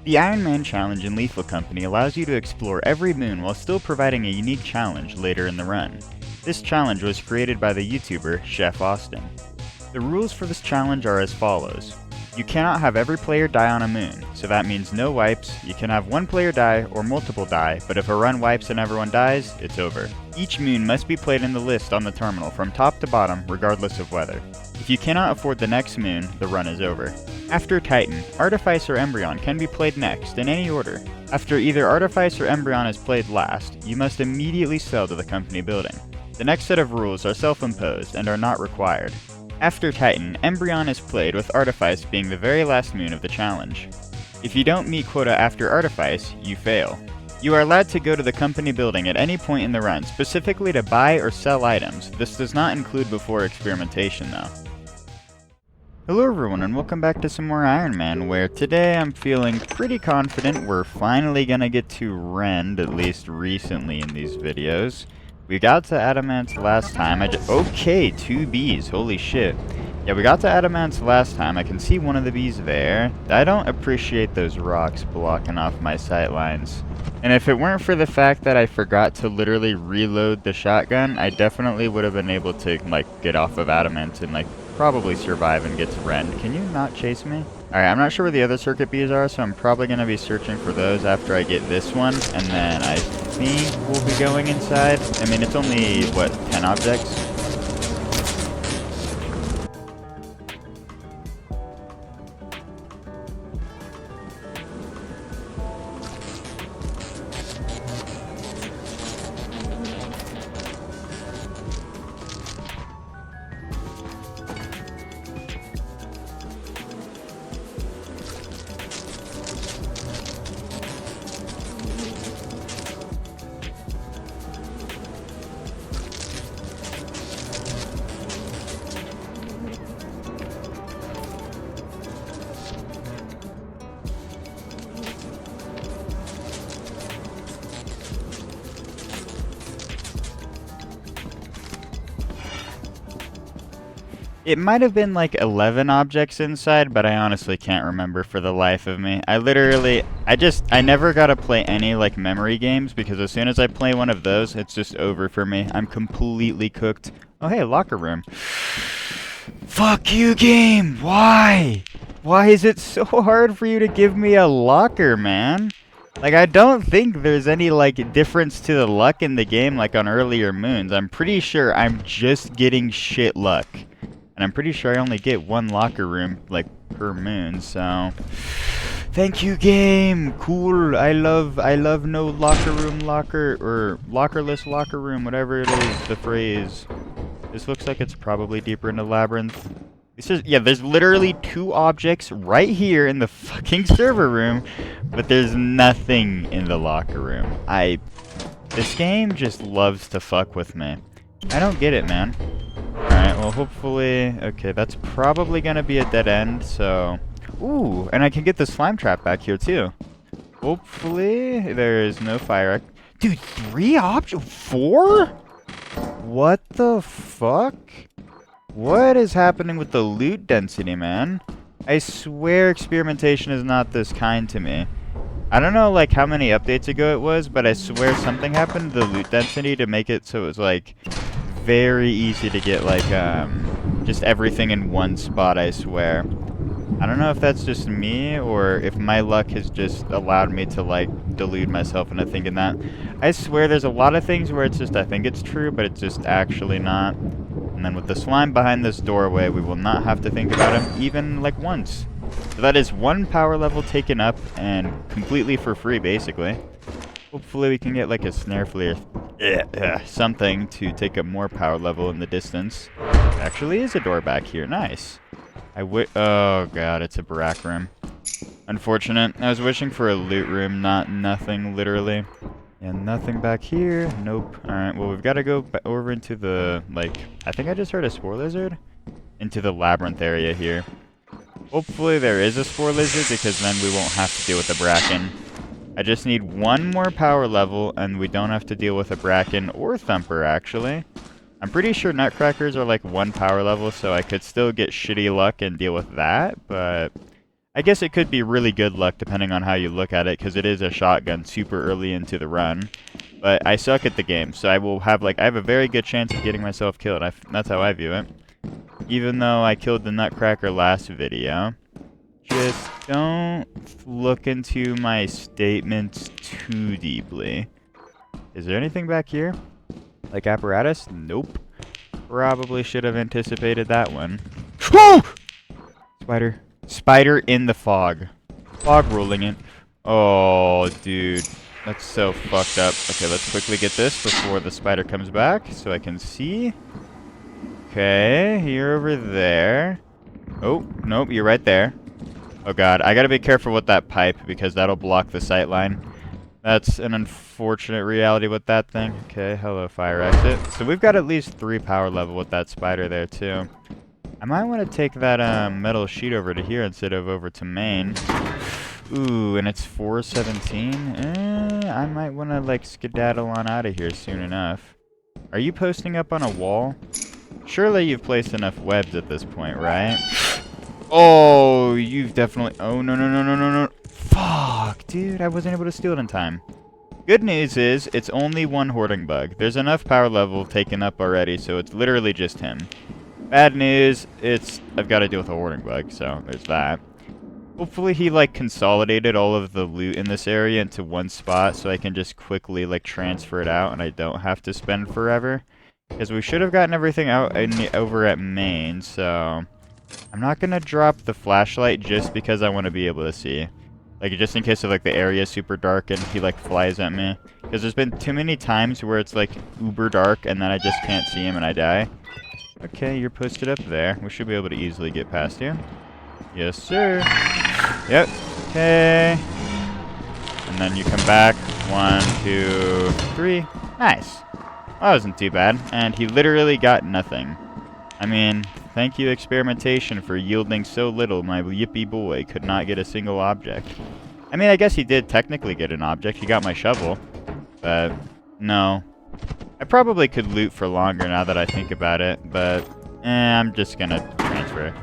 The Ironman challenge in Lethal Company allows you to explore every moon while still providing a unique challenge later in the run. This challenge was created by the YouTuber Chef Austin. The rules for this challenge are as follows. You cannot have every player die on a moon, so that means no wipes. You can have one player die or multiple die, but if a run wipes and everyone dies, it's over. Each moon must be played in the list on the terminal from top to bottom, regardless of weather. If you cannot afford the next moon, the run is over. After Titan, Artifice or Embrion can be played next, in any order. After either Artifice or Embrion is played last, you must immediately sell to the company building. The next set of rules are self-imposed and are not required. After Titan, Embrion is played with Artifice being the very last moon of the challenge. If you don't meet quota after Artifice, you fail. You are allowed to go to the company building at any point in the run, specifically to buy or sell items. This does not include before Experimentation though. Hello everyone and welcome back to some more Ironman, where today I'm feeling pretty confident we're finally gonna get to rend, at least recently in these videos. We got to Adamant last time. Okay, 2 bees, holy shit. Yeah, we got to Adamant last time. I can see one of the bees there. I don't appreciate those rocks blocking off my sight lines. And if it weren't for the fact that I forgot to literally reload the shotgun, I definitely would have been able to, like, get off of Adamant and, like, probably survive and get to rend. Can you not chase me? Alright, I'm not sure where the other circuit bees are, so I'm probably going to be searching for those after I get this one, and then I think we'll be going inside. I mean, it's only, what, 10 objects? It might have been like 11 objects inside, but I honestly can't remember for the life of me. I never got to play any like memory games, because as soon as I play one of those, it's just over for me. I'm completely cooked. Oh hey, locker room. Fuck you, game! Why? Why is it so hard for you to give me a locker, man? Like, I don't think there's any, like, difference to the luck in the game like on earlier moons. I'm pretty sure I'm just getting shit luck. And I'm pretty sure I only get one locker room, like, per moon, so... Thank you, game! Cool! I love no locker room or lockerless locker room, whatever it is, the phrase. This looks like it's probably deeper into Labyrinth. This is, yeah, there's literally 2 objects right here in the fucking server room, but there's nothing in the locker room. This game just loves to fuck with me. I don't get it, man. Alright, well, hopefully... Okay, that's probably gonna be a dead end, so... Ooh, and I can get the slime trap back here, too. Hopefully, there's no fire... Dude, 3 objects? 4? What the fuck? What is happening with the loot density, man? I swear Experimentation is not this kind to me. I don't know, like, how many updates ago it was, but I swear something happened to the loot density to make it so it was, like... very easy to get, like, just everything in one spot, I swear. I don't know if that's just me, or if my luck has just allowed me to, like, delude myself into thinking that. I swear there's a lot of things where it's just, I think it's true, but it's just actually not. And then with the slime behind this doorway, we will not have to think about him even, like, once. So that is 1 power level taken up, and completely for free, basically. Hopefully we can get, like, a snare flare, something to take up more power level in the distance. Actually is a door back here. Nice. Oh god, it's a barack room. Unfortunate. I was wishing for a loot room, nothing, literally. And nothing back here. Nope. Alright, well, we've got to go over into the, like, I think I just heard a spore lizard? Into the labyrinth area here. Hopefully there is a spore lizard, because then we won't have to deal with the bracken. I just need 1 more power level, and we don't have to deal with a bracken or thumper, actually. I'm pretty sure nutcrackers are like 1 power level, so I could still get shitty luck and deal with that, but I guess it could be really good luck depending on how you look at it, because it is a shotgun super early into the run. But I suck at the game, so I will have I have a very good chance of getting myself killed. That's how I view it. Even though I killed the Nutcracker last video. Just don't look into my statements too deeply. Is there anything back here? Like apparatus? Nope. Probably should have anticipated that one. Woo! Spider. Spider in the fog. Fog rolling in. Oh, dude. That's so fucked up. Okay, let's quickly get this before the spider comes back so I can see. Okay, you're over there. Oh, nope, you're right there. Oh god, I gotta be careful with that pipe because that'll block the sight line. That's an unfortunate reality with that thing. Okay, hello fire exit. So we've got at least 3 power level with that spider there too. I might want to take that metal sheet over to here instead of over to main. Ooh, and it's 417? I might want to like skedaddle on out of here soon enough. Are you posting up on a wall? Surely you've placed enough webs at this point, right? Oh, you've definitely... Oh, no, no, no, no, no, no. Fuck, dude, I wasn't able to steal it in time. Good news is, it's only one hoarding bug. There's enough power level taken up already, so it's literally just him. Bad news, I've got to deal with a hoarding bug, so there's that. Hopefully he, like, consolidated all of the loot in this area into one spot so I can just quickly, like, transfer it out and I don't have to spend forever. Because we should have gotten everything out over at main, so... I'm not going to drop the flashlight just because I want to be able to see. Like, just in case of, like, the area is super dark and he, like, flies at me. Because there's been too many times where it's, like, uber dark and then I just can't see him and I die. Okay, you're posted up there. We should be able to easily get past you. Yes, sir. Yep. Okay. And then you come back. 1, 2, 3. Nice. That wasn't too bad. And he literally got nothing. I mean, thank you, Experimentation, for yielding so little. My yippee boy could not get a single object. I mean, I guess he did technically get an object. He got my shovel. But, no. I probably could loot for longer now that I think about it, but I'm just gonna transfer.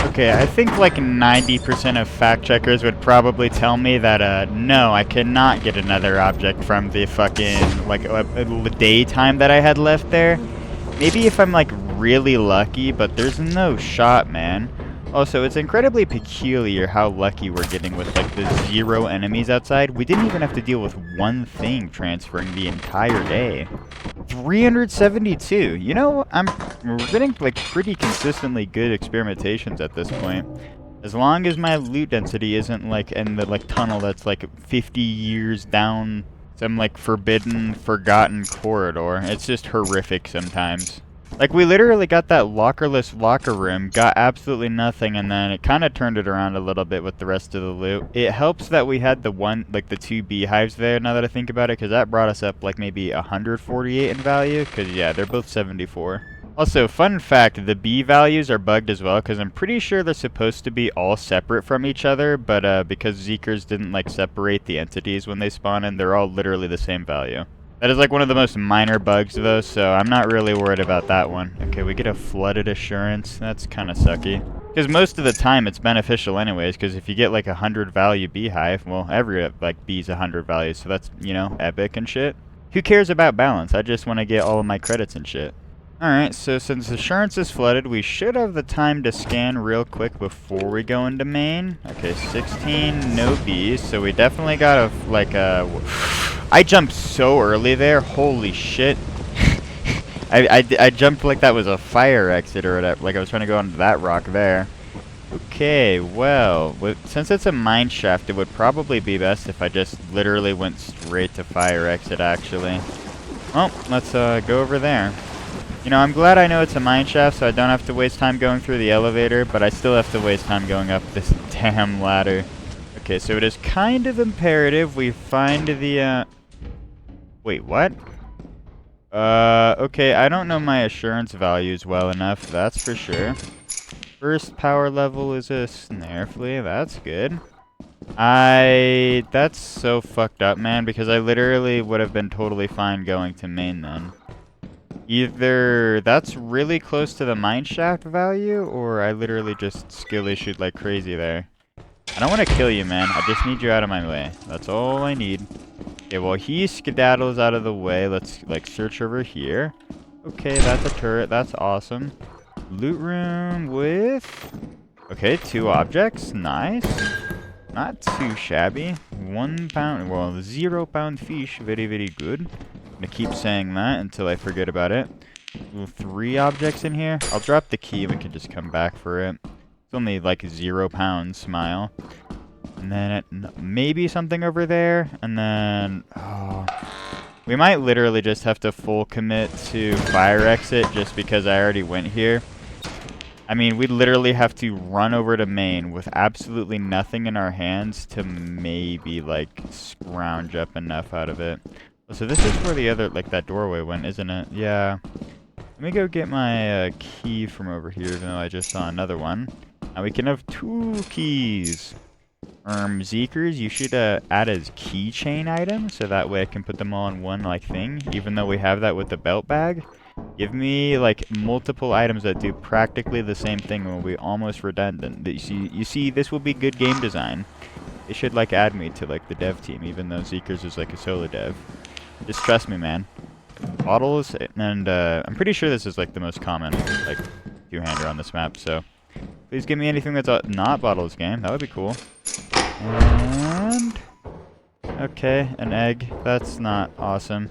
Okay, I think like 90% of fact checkers would probably tell me that, no, I cannot get another object from the fucking, like, daytime that I had left there. Maybe if I'm, like, really lucky, but there's no shot, man. Also, it's incredibly peculiar how lucky we're getting with, like, the 0 enemies outside. We didn't even have to deal with one thing transferring the entire day. 372. You know, we're getting like pretty consistently good experimentations at this point. As long as my loot density isn't like in the like tunnel that's like 50 years down some like forbidden, forgotten corridor. It's just horrific sometimes. Like, we literally got that lockerless locker room, got absolutely nothing, and then it kind of turned it around a little bit with the rest of the loot. It helps that we had the 2 beehives there, now that I think about it, because that brought us up, like, maybe 148 in value, because, yeah, they're both 74. Also, fun fact, the bee values are bugged as well, because I'm pretty sure they're supposed to be all separate from each other, but because Zeekers didn't, like, separate the entities when they spawn in, they're all literally the same value. That is like one of the most minor bugs though, so I'm not really worried about that one. Okay, we get a flooded assurance. That's kind of sucky. Because most of the time it's beneficial anyways, because if you get like 100 value beehive, well, every like bee's 100 value, so that's, you know, epic and shit. Who cares about balance? I just want to get all of my credits and shit. Alright, so since assurance is flooded, we should have the time to scan real quick before we go into main. Okay, 16, no bees, so we definitely got a, like a... I jumped so early there, holy shit. I jumped like that was a fire exit or whatever, like I was trying to go onto that rock there. Okay, well, since it's a mine shaft, it would probably be best if I just literally went straight to fire exit, actually. Well, let's go over there. You know, I'm glad I know it's a mine shaft, so I don't have to waste time going through the elevator, but I still have to waste time going up this damn ladder. Okay, so it is kind of imperative we find the, Wait, what? Okay, I don't know my assurance values well enough, that's for sure. First power level is a snare flea, that's good. That's so fucked up, man, because I literally would have been totally fine going to main then. Either that's really close to the mineshaft value, or I literally just skill issued like crazy there. I don't want to kill you, man. I just need you out of my way. That's all I need. Okay, well, he skedaddles out of the way. Let's, like, search over here. Okay, that's a turret. That's awesome. Loot room with... Okay, 2 objects. Nice. Not too shabby. 1 pound... Well, 0 pound fish. Very, very good. I'm gonna keep saying that until I forget about it. Ooh, 3 objects in here. I'll drop the key and we can just come back for it. It's only like 0 pounds, smile. And then maybe something over there. And then... Oh, we might literally just have to full commit to fire exit just because I already went here. I mean, we literally have to run over to main with absolutely nothing in our hands to maybe, like, scrounge up enough out of it. So this is where the other, like, that doorway went, isn't it? Yeah. Let me go get my key from over here, even though I just saw another one. Now we can have 2 keys. Zeekers, you should add as keychain items, so that way I can put them all in one, like, thing, even though we have that with the belt bag. Give me, like, multiple items that do practically the same thing and will be almost redundant. You see, this will be good game design. They should, like, add me to, like, the dev team, even though Zeekers is, like, a solo dev. Just trust me, man. Bottles, and, I'm pretty sure this is, like, the most common, like, two-hander on this map, so... Please give me anything that's not bottles game. That would be cool. And... Okay, an egg. That's not awesome.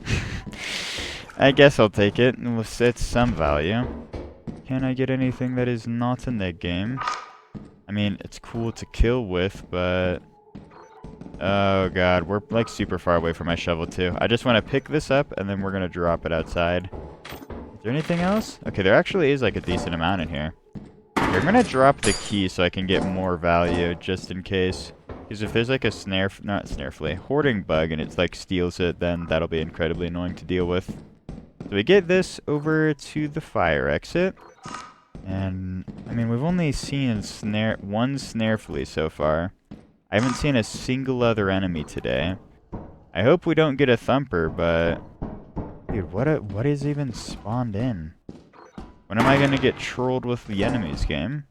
I guess I'll take it. It's some value. Can I get anything that is not in the game? I mean, it's cool to kill with, but... Oh god, we're like super far away from my shovel too. I just want to pick this up and then we're going to drop it outside. Is there anything else? Okay, there actually is like a decent amount in here. Here, I'm going to drop the key so I can get more value just in case. Because if there's like a hoarding bug and it's like steals it, then that'll be incredibly annoying to deal with. So we get this over to the fire exit. And, I mean, we've only seen one snare flea so far. I haven't seen a single other enemy today. I hope we don't get a thumper, but... Dude, what is even spawned in? When am I going to get trolled with the enemies game?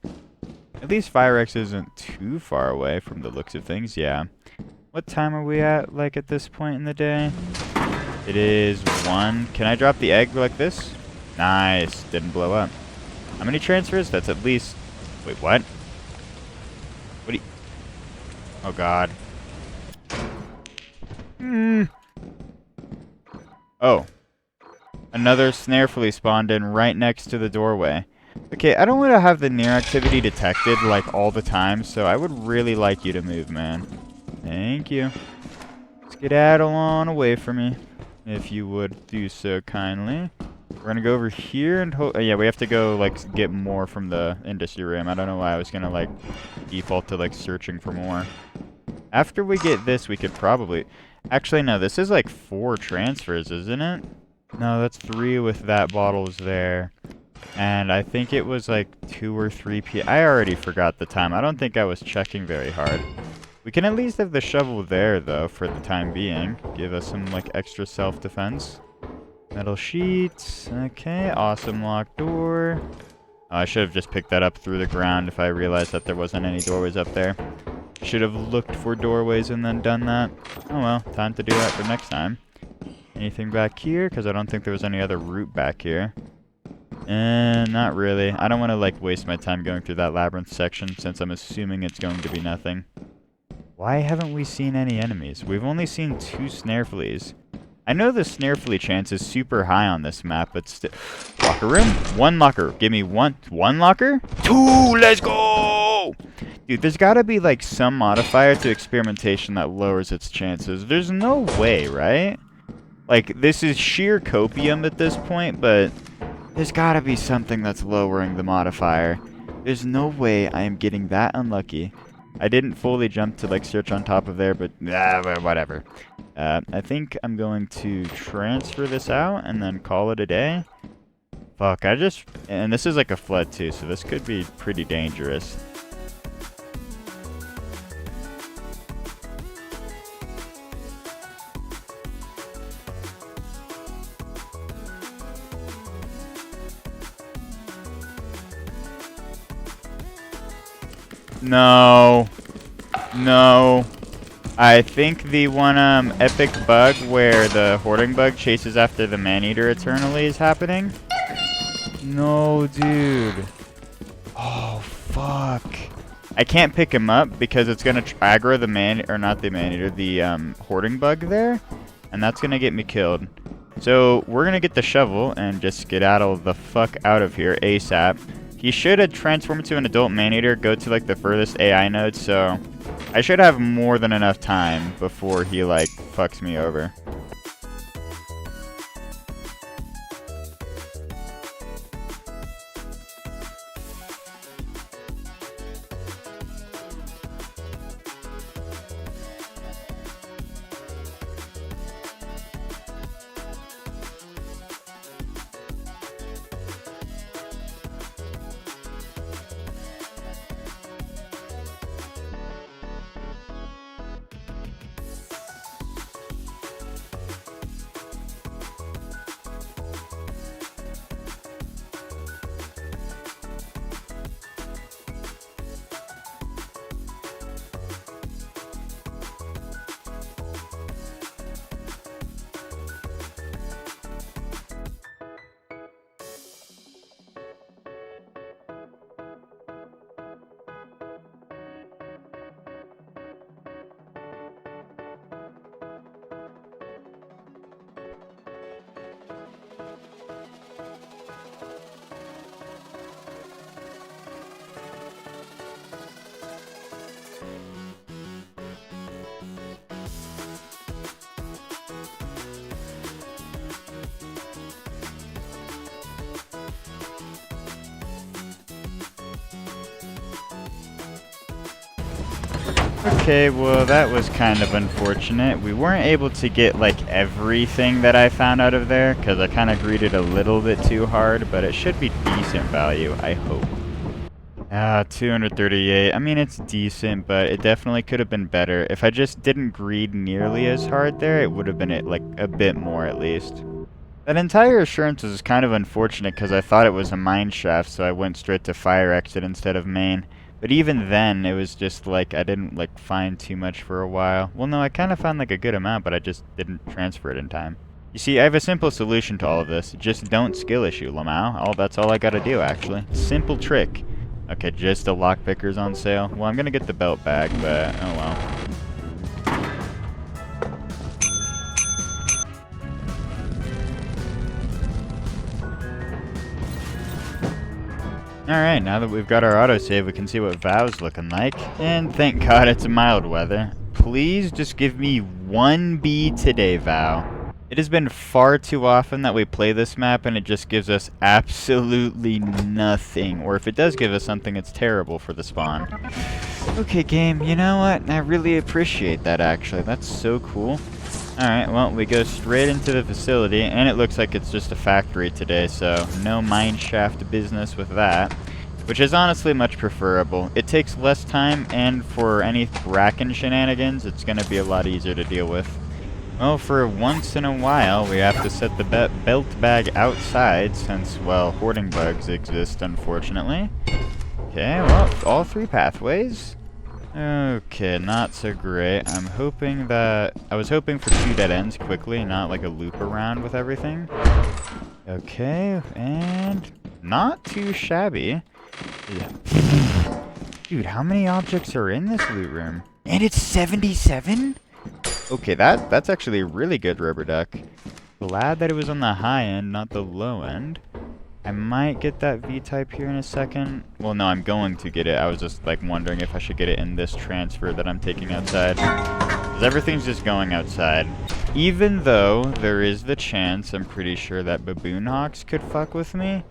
At least Fire X isn't too far away from the looks of things, yeah. What time are we at, like, at this point in the day? It is 1. Can I drop the egg like this? Nice. Didn't blow up. How many transfers? That's at least... Wait, what? What do you... Oh, God. Oh. Another snare flea spawned in right next to the doorway. Okay, I don't want to have the near activity detected, like, all the time, so I would really like you to move, man. Thank you. Skedaddle on away from me, if you would do so kindly. We're gonna go over here and yeah, we have to go, like, get more from the industry room. I don't know why I was gonna, like, default to, like, searching for more. After we get this, we could probably... Actually, no, this is, like, 4 transfers, isn't it? No, that's 3 with that bottles there. And I think it was, like, 2 or 3 I already forgot the time. I don't think I was checking very hard. We can at least have the shovel there, though, for the time being. Give us some, like, extra self-defense. Metal sheets. Okay, awesome locked door. Oh, I should have just picked that up through the ground if I realized that there wasn't any doorways up there. Should have looked for doorways and then done that. Oh well, time to do that for next time. Anything back here? Because I don't think there was any other route back here. Not really. I don't want to, like, waste my time going through that labyrinth section, since I'm assuming it's going to be nothing. Why haven't we seen any enemies? We've only seen 2 snare fleas. I know the snare flea chance is super high on this map, but still... Locker room? 1 locker. Give me 1 locker? 2! Let's go! Dude, there's gotta be, like, some modifier to experimentation that lowers its chances. There's no way, right? Like, this is sheer copium at this point, but... there's gotta be something that's lowering the modifier. There's no way I am getting that unlucky. I didn't fully jump to, like, search on top of there, but whatever. I think I'm going to transfer this out and then call it a day. Fuck, and this is like a flood too, so this could be pretty dangerous. No. No. I think the one epic bug where the hoarding bug chases after the man-eater eternally is happening. No, dude. Oh, fuck. I can't pick him up because it's gonna aggro the not the man-eater, the hoarding bug there, and that's gonna get me killed. So we're gonna get the shovel and just skedaddle the fuck out of here ASAP. He should have transformed into an adult man-eater, go to like the furthest AI node, so I should have more than enough time before he like fucks me over. Okay, well that was kind of unfortunate. We weren't able to get like everything that I found out of there because I kind of greeted a little bit too hard, but it should be decent value, I hope. 238. I mean, it's decent, but it definitely could have been better. If I just didn't greed nearly as hard there, it would have been like a bit more at least. That entire assurance was kind of unfortunate because I thought it was a mine shaft, so I went straight to fire exit instead of main. But even then, it was just like I didn't like find too much for a while. Well, no, I kind of found like a good amount, but I just didn't transfer it in time. You see, I have a simple solution to all of this. Just don't skill issue, Lamau. That's all I gotta do, actually. Simple trick. Okay, just the lockpickers on sale. Well, I'm gonna get the belt bag, but oh well. Alright, now that we've got our autosave, we can see what Vow's looking like. And thank God it's mild weather. Please just give me 1B today, Vow. It has been far too often that we play this map and it just gives us absolutely nothing. Or if it does give us something, it's terrible for the spawn. Okay, game, you know what? I really appreciate that, actually. That's so cool. Alright, well, we go straight into the facility, and it looks like it's just a factory today, so no mine shaft business with that, which is honestly much preferable. It takes less time, and for any Bracken shenanigans, it's going to be a lot easier to deal with. Well, for once in a while, we have to set the belt bag outside, since, well, hoarding bugs exist, unfortunately. Okay, well, all 3 pathways. Okay, not so great. I was hoping for 2 dead ends quickly, not like a loop around with everything. Okay, and Not too shabby. Yeah. Dude, how many objects are in this loot room? And it's 77? Okay, that's actually a really good rubber duck. Glad that it was on the high end, not the low end. I might get that V-type here in a second. Well, no, I'm going to get it. I was just, like, wondering if I should get it in this transfer that I'm taking outside. Because everything's just going outside. Even though there is the chance, I'm pretty sure, that Baboon Hawks could fuck with me,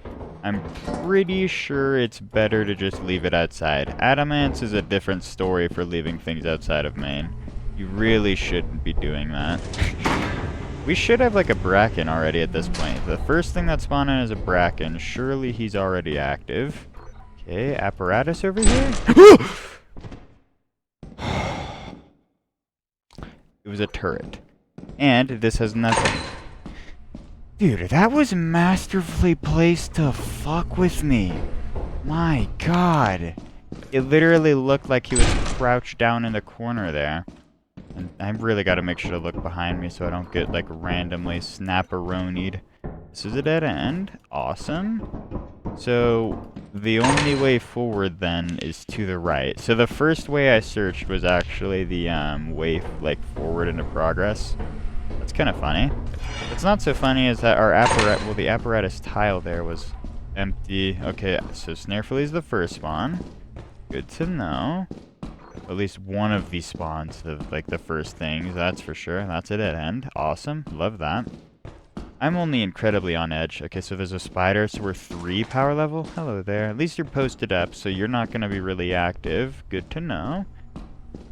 I'm pretty sure it's better to just leave it outside. Adamance is a different story for leaving things outside of main. You really shouldn't be doing that. We should have like a Bracken already at this point. The first thing that spawned in is a Bracken. Surely he's already active. Okay, apparatus over here. It was a turret. And this has nothing. Dude, that was masterfully placed to fuck with me. My god. It literally looked like he was crouched down in the corner there. And I really got to make sure to look behind me so I don't get, like, randomly snapperonied. This is a dead end. Awesome. So, the only way forward, then, is to the right. So, the first way I searched was actually the, way, like, forward into progress. That's kind of funny. What's not so funny is that our apparatus, well, the apparatus tile there was empty. Okay, so Snarefully is the first spawn. Good to know. At least one of these spawns of, like, the first things, that's for sure. That's a dead end. Awesome. Love that. I'm only incredibly on edge. Okay, so there's a spider, so we're 3 power level. Hello there. At least you're posted up, so you're not going to be really active. Good to know.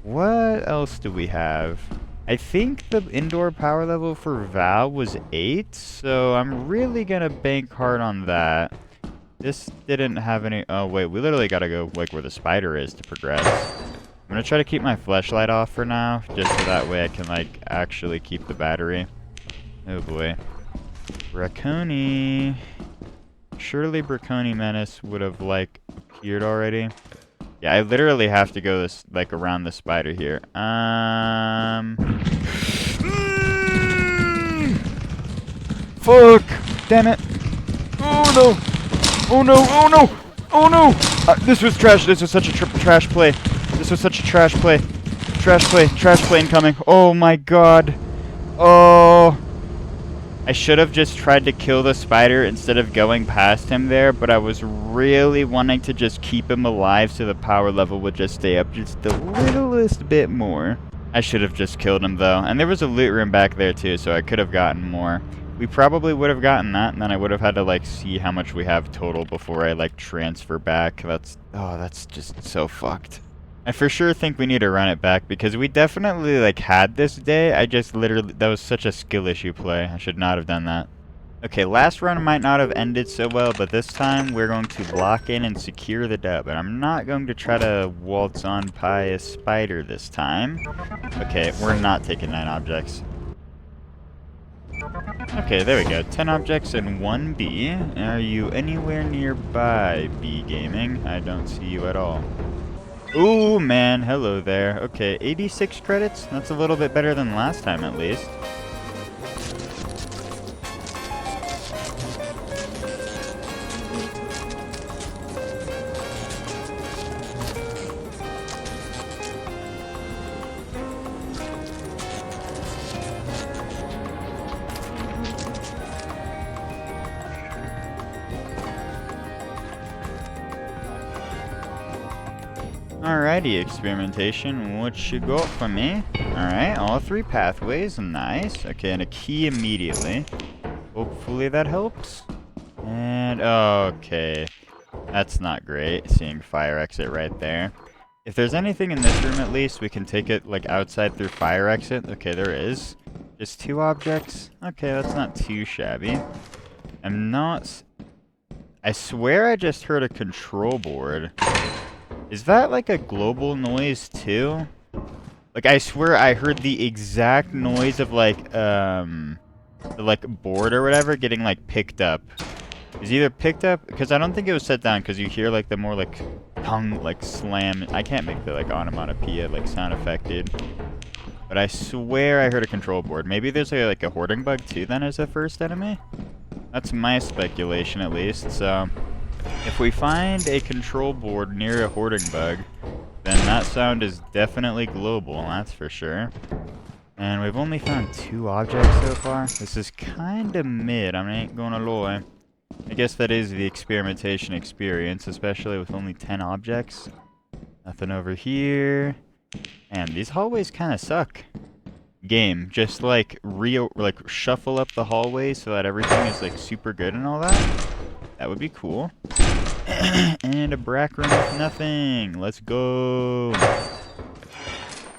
What else do we have? I think the indoor power level for Val was 8, so I'm really going to bank hard on that. This didn't have any... Oh, wait, we literally got to go, like, where the spider is to progress. I'm going to try to keep my flashlight off for now, just so that way I can, like, actually keep the battery. Oh, boy. Bracconi. Surely Bracconi Menace would have, like, appeared already. Yeah, I literally have to go this, like, around the spider here. Fuck! Damn it! Oh, no! Oh, no! Oh, no! Oh, no! This was trash. This was such a trash play. This was such a trash play. Trash play. Trash play incoming. Oh my god. Oh. I should have just tried to kill the spider instead of going past him there, but I was really wanting to just keep him alive so the power level would just stay up just the littlest bit more. I should have just killed him though. And there was a loot room back there too, so I could have gotten more. We probably would have gotten that, and then I would have had to, like, see how much we have total before I, like, transfer back. That's just so fucked. I for sure think we need to run it back, because we definitely, like, had this day. I just literally, that was such a skill issue play. I should not have done that. Okay, last run might not have ended so well, but this time we're going to lock in and secure the dub. And I'm not going to try to waltz on by a spider this time. Okay, we're not taking 9 objects. Okay, there we go. 10 objects and 1 B. Are you anywhere nearby, B Gaming? I don't see you at all. Ooh, man. Hello there. Okay, 86 credits. That's a little bit better than last time, at least. Alrighty, Experimentation, what you got for me? Alright, all 3 pathways, nice. Okay, and a key immediately. Hopefully that helps. And, okay. That's not great, seeing fire exit right there. If there's anything in this room at least, we can take it, like, outside through fire exit. Okay, there is. Just 2 objects. Okay, that's not too shabby. I swear I just heard a control board. Is that like a global noise too? Like, I swear I heard the exact noise of like, the like board or whatever getting like picked up. Is either picked up, because I don't think it was set down, because you hear like the more like tongue like slam. I can't make the like onomatopoeia like sound affected. But I swear I heard a control board. Maybe there's like a hoarding bug too then as the first enemy? That's my speculation at least, so If we find a control board near a hoarding bug, then that sound is definitely global, that's for sure. And we've only found 2 objects so far. This is kinda mid, I ain't gonna lie. I guess that is the experimentation experience, especially with only 10 objects. Nothing over here. And these hallways kinda suck. Game, just like shuffle up the hallway so that everything is like super good and all that. That would be cool. And a brack room with nothing. Let's go.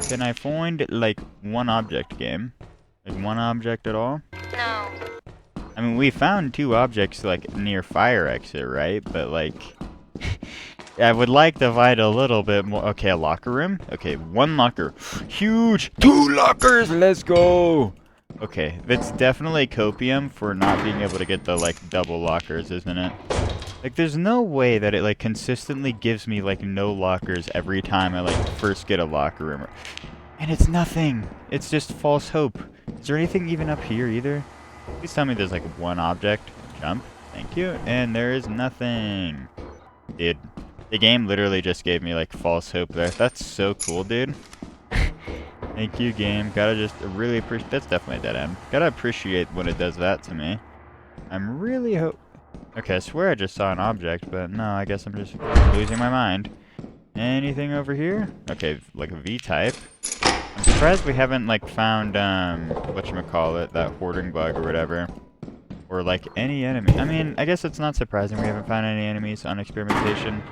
Can I find like 1 object, game? Like 1 object at all? No. I mean, we found 2 objects like near fire exit, right? But like, I would like to find a little bit more. Okay, a locker room. Okay, 1 locker. Huge. 2 lockers. Let's go. Okay, that's definitely copium for not being able to get the like double lockers, isn't it? Like, there's no way that it like consistently gives me like no lockers every time I like first get a locker room. And it's nothing. It's just false hope. Is there anything even up here either? Please tell me there's like 1 object. Jump. Thank you. And there is nothing. Dude, the game literally just gave me like false hope there. That's so cool, dude. Thank you, game. Gotta just really appreciate. That's definitely a dead end. Gotta appreciate when it does that to me. I'm really Okay, I swear I just saw an object, but no, I guess I'm just losing my mind. Anything over here? Okay, like a V-type. I'm surprised we haven't, like, found, whatchamacallit, that hoarding bug or whatever. Or, like, any enemy. I mean, I guess it's not surprising we haven't found any enemies on Experimentation.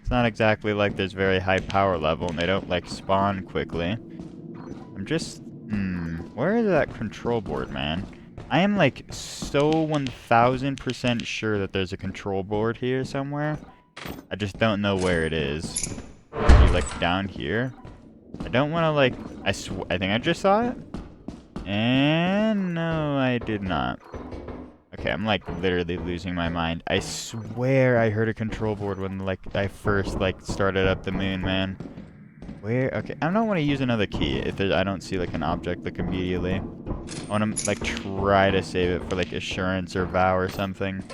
It's not exactly like there's very high power level, and they don't, like, spawn quickly. I'm just... where is that control board, man? I am like so 1000% sure that there's a control board here somewhere. I just don't know where it is. Maybe like down here. I don't want to like. I think I just saw it. And no, I did not. Okay, I'm like literally losing my mind. I swear I heard a control board when like I first like started up the moon, man. Where? Okay, I don't want to use another key if I don't see like an object like immediately. I want to like try to save it for like assurance or vow or something.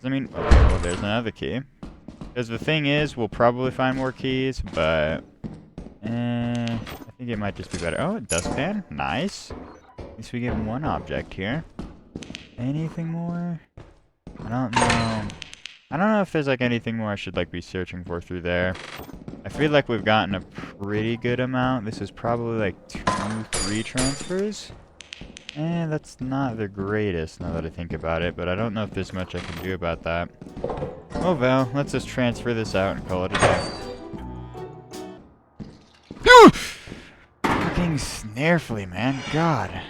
I mean, okay, well there's another key. Because the thing is, we'll probably find more keys, but I think it might just be better. Oh, a dustpan, nice. At least we get 1 object here. Anything more? I don't know. I don't know if there's like anything more I should like be searching for through there. I feel like we've gotten a pretty good amount. This is probably like 2, 3 transfers. And that's not the greatest now that I think about it, but I don't know if there's much I can do about that. Oh well, let's just transfer this out and call it a day. Fucking snare flea, man. God.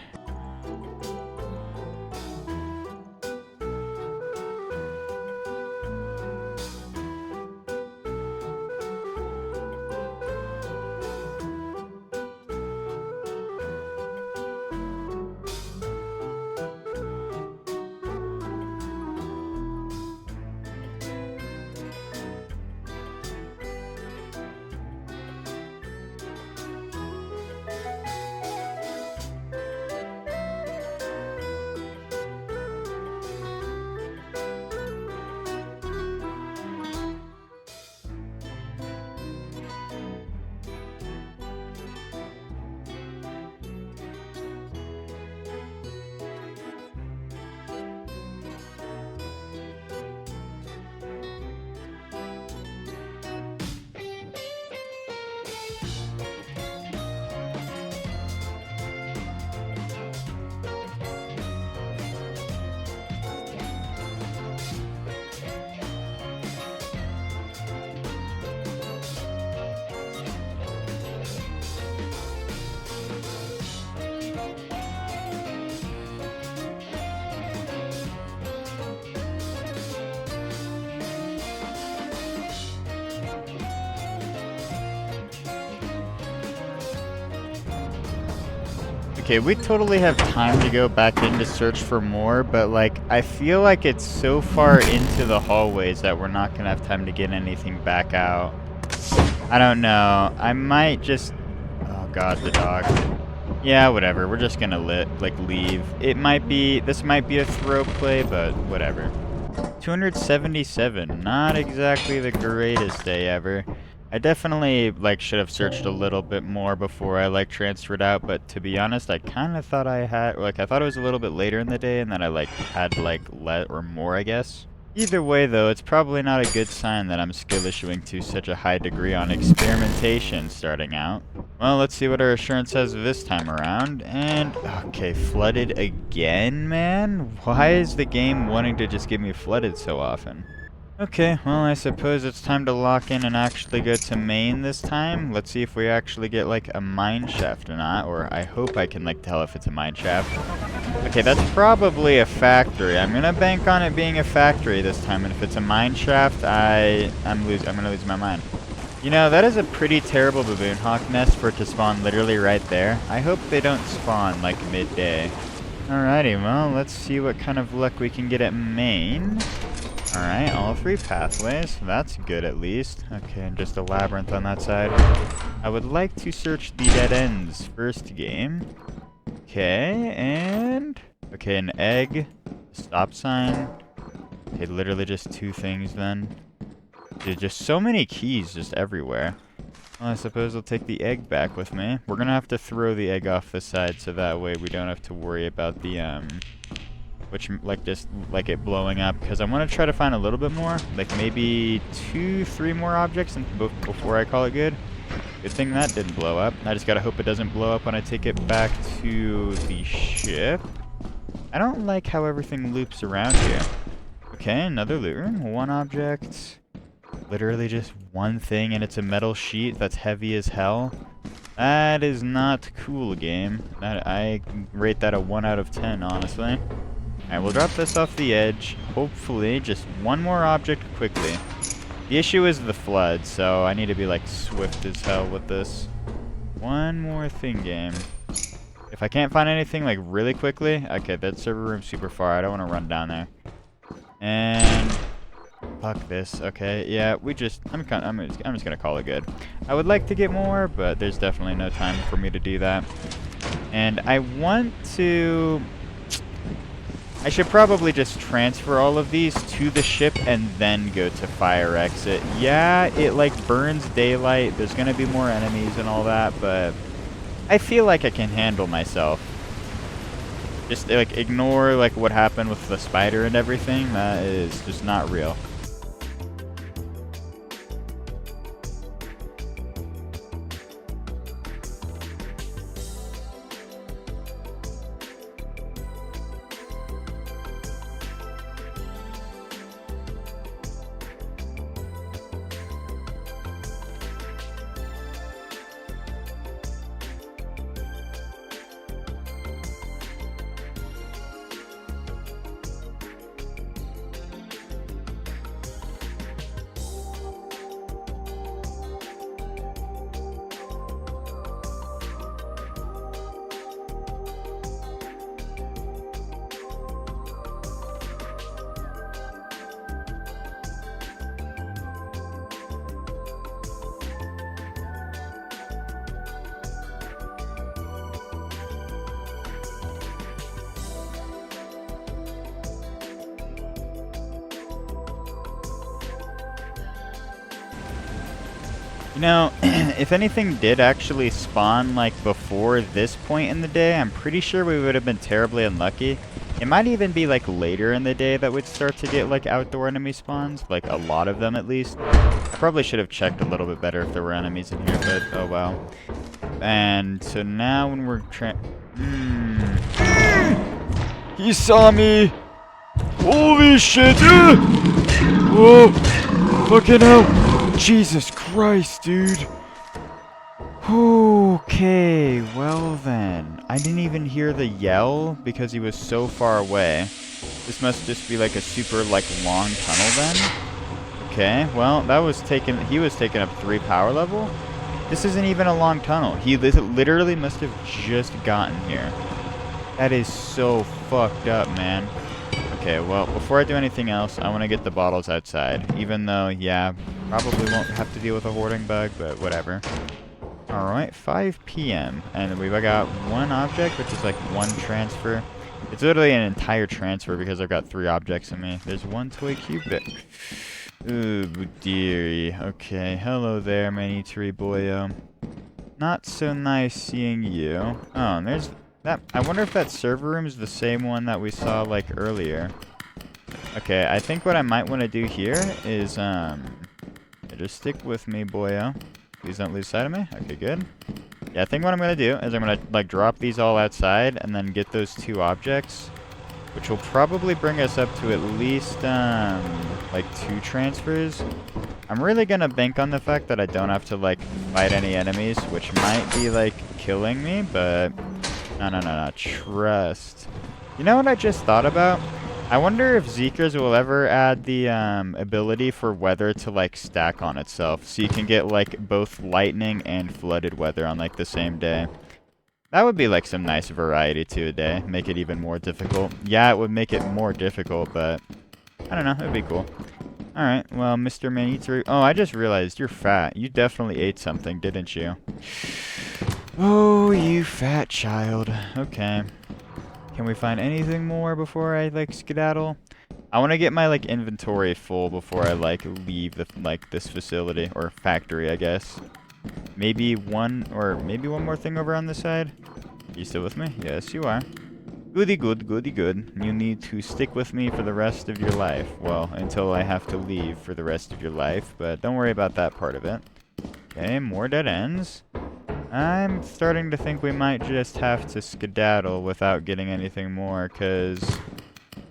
Okay, we totally have time to go back in to search for more, but like, I feel like it's so far into the hallways that we're not gonna have time to get anything back out. I don't know. I might just... Oh god, the dog. Yeah, whatever. We're just gonna leave. This might be a throw play, but whatever. 277. Not exactly the greatest day ever. I definitely like should have searched a little bit more before I like transferred out, but to be honest, I kind of thought I had like I thought it was a little bit later in the day and that I like had like or more, I guess. Either way though, it's probably not a good sign that I'm skill issuing to such a high degree on experimentation starting out. Well, let's see what our assurance says this time around. And okay, flooded again, man? Why is the game wanting to just give me flooded so often? Okay, well, I suppose it's time to lock in and actually go to main this time. Let's see if we actually get, like, a mine shaft or not, or I hope I can, like, tell if it's a mine shaft. Okay, that's probably a factory. I'm gonna bank on it being a factory this time, and if it's a mine shaft, I'm gonna lose my mind. You know, that is a pretty terrible Baboon Hawk nest for it to spawn literally right there. I hope they don't spawn, like, midday. Alrighty, well, let's see what kind of luck we can get at main. Alright, all 3 pathways. That's good at least. Okay, and just a labyrinth on that side. I would like to search the dead ends first game. Okay, and... okay, an egg. Stop sign. Okay, literally just 2 things then. Dude, just so many keys just everywhere. Well, I suppose I'll take the egg back with me. We're gonna have to throw the egg off the side so that way we don't have to worry about the, which, like, just, like, it blowing up, because I want to try to find a little bit more, like, maybe 2, 3 more objects before I call it good. Good thing that didn't blow up. I just gotta hope it doesn't blow up when I take it back to the ship. I don't like how everything loops around here. Okay, another loot room, 1 object. Literally just 1 thing, and it's a metal sheet that's heavy as hell. That is not cool, game. I rate that a 1 out of 10, honestly. Alright, we'll drop this off the edge. Hopefully, just 1 more object quickly. The issue is the flood, so I need to be, like, swift as hell with this. 1 more thing, game. If I can't find anything, like, really quickly... okay, that server room's super far. I don't want to run down there. And... fuck this. Okay, yeah, I'm just gonna call it good. I would like to get more, but there's definitely no time for me to do that. And I want to... I should probably just transfer all of these to the ship and then go to fire exit. Yeah, it like burns daylight. There's gonna be more enemies and all that, but I feel like I can handle myself. Just like ignore like what happened with the spider and everything. That is just not real. You know, if anything did actually spawn, like, before this point in the day, I'm pretty sure we would have been terribly unlucky. It might even be, like, later in the day that we'd start to get, like, outdoor enemy spawns. Like, a lot of them, at least. I probably should have checked a little bit better if there were enemies in here, but oh well. And so now when we're He saw me! Holy shit! Whoa! Fucking hell! Jesus Christ, dude. Okay, well then. I didn't even hear the yell because he was so far away. This must just be like a super, like, long tunnel then. Okay, well, that was he was taking up 3 power level. This isn't even a long tunnel. He literally must have just gotten here. That is so fucked up, man. Okay, well, before I do anything else, I want to get the bottles outside. Even though, yeah, probably won't have to deal with a hoarding bug, but whatever. Alright, 5 p.m. And we've got 1 object, which is like 1 transfer. It's literally an entire transfer because I've got 3 objects in me. There's 1 toy cupid. Ooh, dearie. Okay, hello there, Manitari boyo. Not so nice seeing you. Oh, and there's that. I wonder if that server room is the same one that we saw, like, earlier. Okay, I think what I might want to do here is, just stick with me, boyo. Please don't lose sight of me. Okay, good. Yeah, I think what I'm going to do is I'm going to, like, drop these all outside and then get those 2 objects, which will probably bring us up to at least, like, 2 transfers. I'm really going to bank on the fact that I don't have to, like, fight any enemies, which might be, like, killing me, but no, trust. You know what I just thought about? I wonder if Zeekers will ever add the ability for weather to, like, stack on itself, so you can get, like, both lightning and flooded weather on, like, the same day. That would be, like, some nice variety to a day, make it even more difficult. Yeah, it would make it more difficult, but I don't know, it would be cool. Alright, well, Mr. Manitari... Oh, I just realized you're fat. You definitely ate something, didn't you? Oh, you fat child. Okay. Can we find anything more before I, like, skedaddle? I want to get my, like, inventory full before I, like, leave the, like, this facility, or factory, I guess. Maybe one more thing over on this side? Are you still with me? Yes, you are. Goody good, goody good. You need to stick with me for the rest of your life. Well, until I have to leave for the rest of your life, but don't worry about that part of it. Okay, more dead ends. I'm starting to think we might just have to skedaddle without getting anything more, because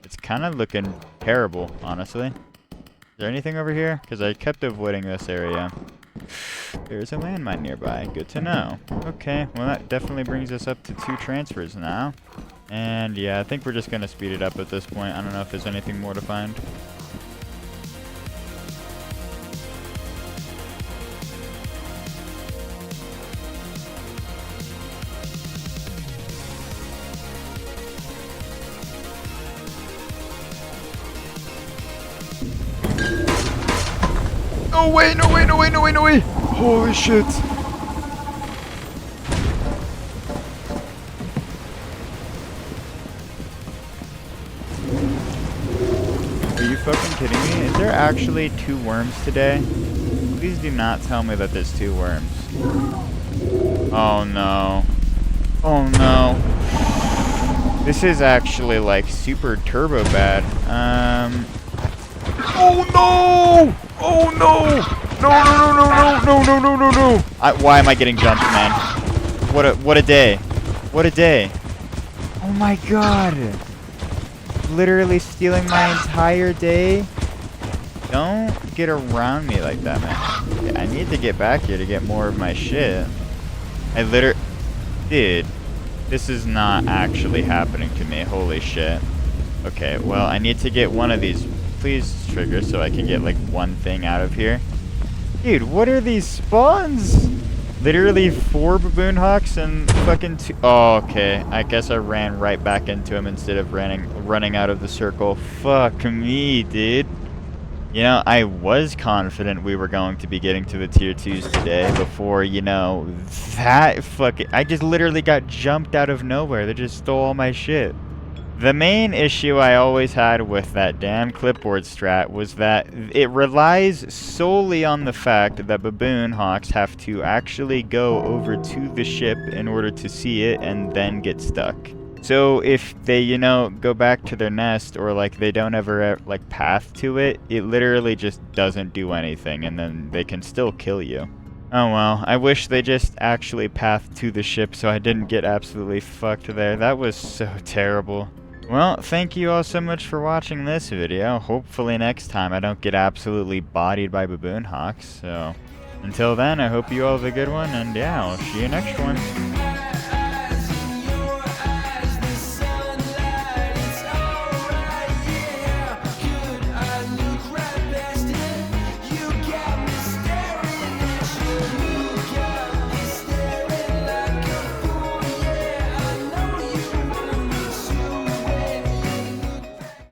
it's kind of looking terrible, honestly. Is there anything over here? Because I kept avoiding this area. There's a landmine nearby. Good to know. Okay, well that definitely brings us up to 2 transfers now. And yeah, I think we're just going to speed it up at this point. I don't know if there's anything more to find. No way, no way, no way, no way, no way! Holy shit! Are you fucking kidding me? Is there actually 2 worms today? Please do not tell me that there's 2 worms. Oh no. Oh no. This is actually, like, super turbo bad. Oh no! Oh no! No, no, no, no, no, no, no, no, no! Why am I getting jumped, man? What a day. What a day. Oh my god. Literally stealing my entire day. Don't get around me like that, man. Okay, I need to get back here to get more of my shit. Dude, this is not actually happening to me. Holy shit. Okay, well, I need to get one of these. Please trigger so I can get, like, one thing out of here. Dude, what are these spawns? Literally 4 Baboon Hawks and fucking 2... Oh, okay. I guess I ran right back into him instead of running out of the circle. Fuck me, dude. You know, I was confident we were going to be getting to the tier 2s today before, you know, that fucking... I just literally got jumped out of nowhere. They just stole all my shit. The main issue I always had with that damn clipboard strat was that it relies solely on the fact that Baboon Hawks have to actually go over to the ship in order to see it and then get stuck. So if they, you know, go back to their nest or, like, they don't ever, like, path to it, it literally just doesn't do anything and then they can still kill you. Oh well, I wish they just actually pathed to the ship so I didn't get absolutely fucked there. That was so terrible. Well, thank you all so much for watching this video. Hopefully next time I don't get absolutely bodied by Baboon Hawks. So, until then, I hope you all have a good one, and yeah, I'll see you next one.